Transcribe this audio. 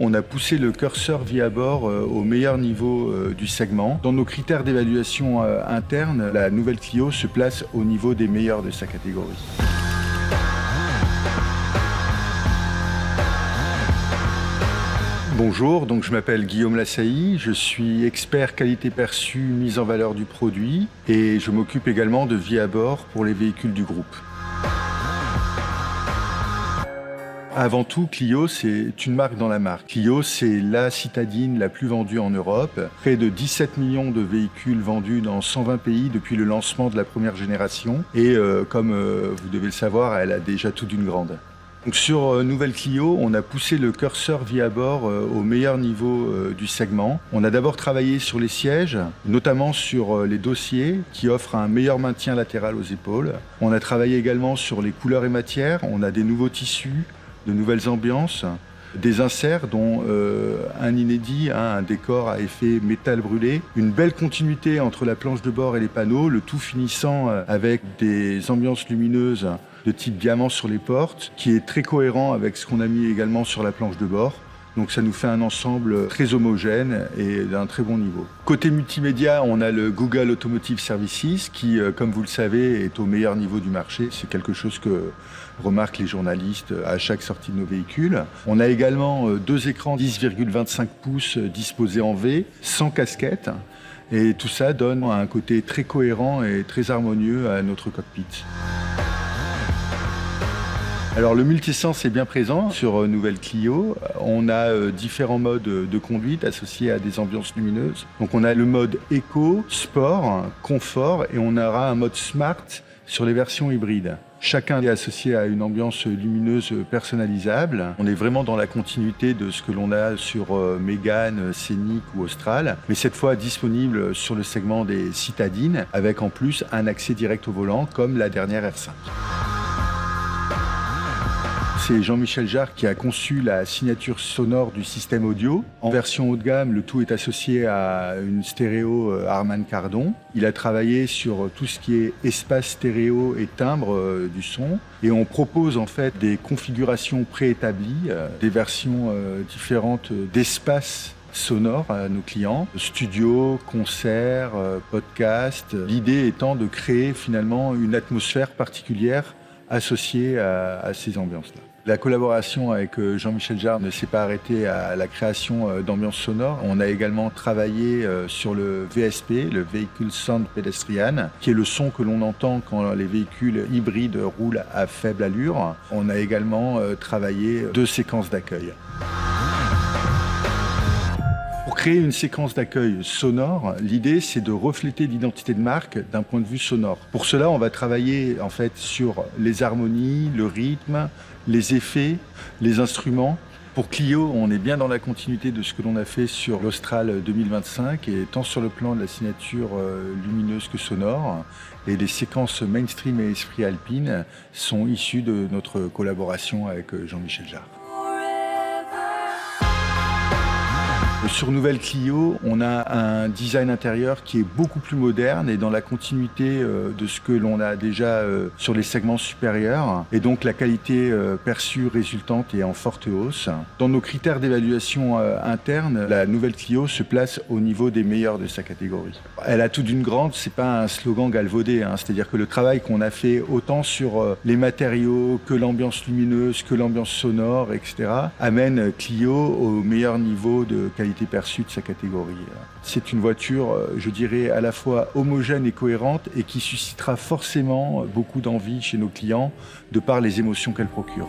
on a poussé le curseur vie à bord au meilleur niveau du segment. Dans nos critères d'évaluation interne, la nouvelle Clio se place au niveau des meilleurs de sa catégorie. Bonjour, donc je m'appelle Guillaume Lassailly, je suis expert qualité perçue, mise en valeur du produit et je m'occupe également de vie à bord pour les véhicules du groupe. Avant tout, Clio, c'est une marque dans la marque. Clio, c'est la citadine la plus vendue en Europe. Près de 17 millions de véhicules vendus dans 120 pays depuis le lancement de la première génération. Et comme vous devez le savoir, elle a déjà tout d'une grande. Donc sur Nouvelle Clio, on a poussé le curseur vie à bord au meilleur niveau du segment. On a d'abord travaillé sur les sièges, notamment sur les dossiers qui offrent un meilleur maintien latéral aux épaules. On a travaillé également sur les couleurs et matières. On a des nouveaux tissus, de nouvelles ambiances, des inserts dont un inédit, un décor à effet métal brûlé, une belle continuité entre la planche de bord et les panneaux, le tout finissant avec des ambiances lumineuses de type diamant sur les portes, qui est très cohérent avec ce qu'on a mis également sur la planche de bord. Donc ça nous fait un ensemble très homogène et d'un très bon niveau. Côté multimédia, on a le Google Automotive Services qui, comme vous le savez, est au meilleur niveau du marché. C'est quelque chose que remarquent les journalistes à chaque sortie de nos véhicules. On a également deux écrans 10,25 pouces disposés en V, sans casquette. Et tout ça donne un côté très cohérent et très harmonieux à notre cockpit. Alors le multisens est bien présent sur Nouvelle Clio. On a différents modes de conduite associés à des ambiances lumineuses. Donc on a le mode éco, sport, confort et on aura un mode smart sur les versions hybrides. Chacun est associé à une ambiance lumineuse personnalisable. On est vraiment dans la continuité de ce que l'on a sur Mégane, Scénic ou Austral, mais cette fois disponible sur le segment des citadines, avec en plus un accès direct au volant comme la dernière R5. C'est Jean-Michel Jarre qui a conçu la signature sonore du système audio. En version haut de gamme, le tout est associé à une stéréo Harman Kardon. Il a travaillé sur tout ce qui est espace stéréo et timbre du son. Et on propose en fait des configurations préétablies, des versions différentes d'espace sonore à nos clients, studio, concert, podcast. L'idée étant de créer finalement une atmosphère particulière associée à ces ambiances-là. La collaboration avec Jean-Michel Jarre ne s'est pas arrêtée à la création d'ambiances sonores. On a également travaillé sur le VSP, le Vehicle Sound Pedestrian, qui est le son que l'on entend quand les véhicules hybrides roulent à faible allure. On a également travaillé 2 séquences d'accueil. Pour créer une séquence d'accueil sonore, l'idée c'est de refléter l'identité de marque d'un point de vue sonore. Pour cela, on va travailler en fait sur les harmonies, le rythme, les effets, les instruments. Pour Clio, on est bien dans la continuité de ce que l'on a fait sur l'Austral 2025, et tant sur le plan de la signature lumineuse que sonore. Et les séquences mainstream et esprit alpine sont issues de notre collaboration avec Jean-Michel Jarre. Sur Nouvelle Clio, on a un design intérieur qui est beaucoup plus moderne et dans la continuité de ce que l'on a déjà sur les segments supérieurs. Et donc la qualité perçue résultante est en forte hausse. Dans nos critères d'évaluation interne, la Nouvelle Clio se place au niveau des meilleurs de sa catégorie. Elle a tout d'une grande, c'est pas un slogan galvaudé, hein. C'est-à-dire que le travail qu'on a fait autant sur les matériaux que l'ambiance lumineuse, que l'ambiance sonore, etc. amène Clio au meilleur niveau de qualité perçue de sa catégorie. C'est une voiture, je dirais, à la fois homogène et cohérente et qui suscitera forcément beaucoup d'envie chez nos clients de par les émotions qu'elle procure.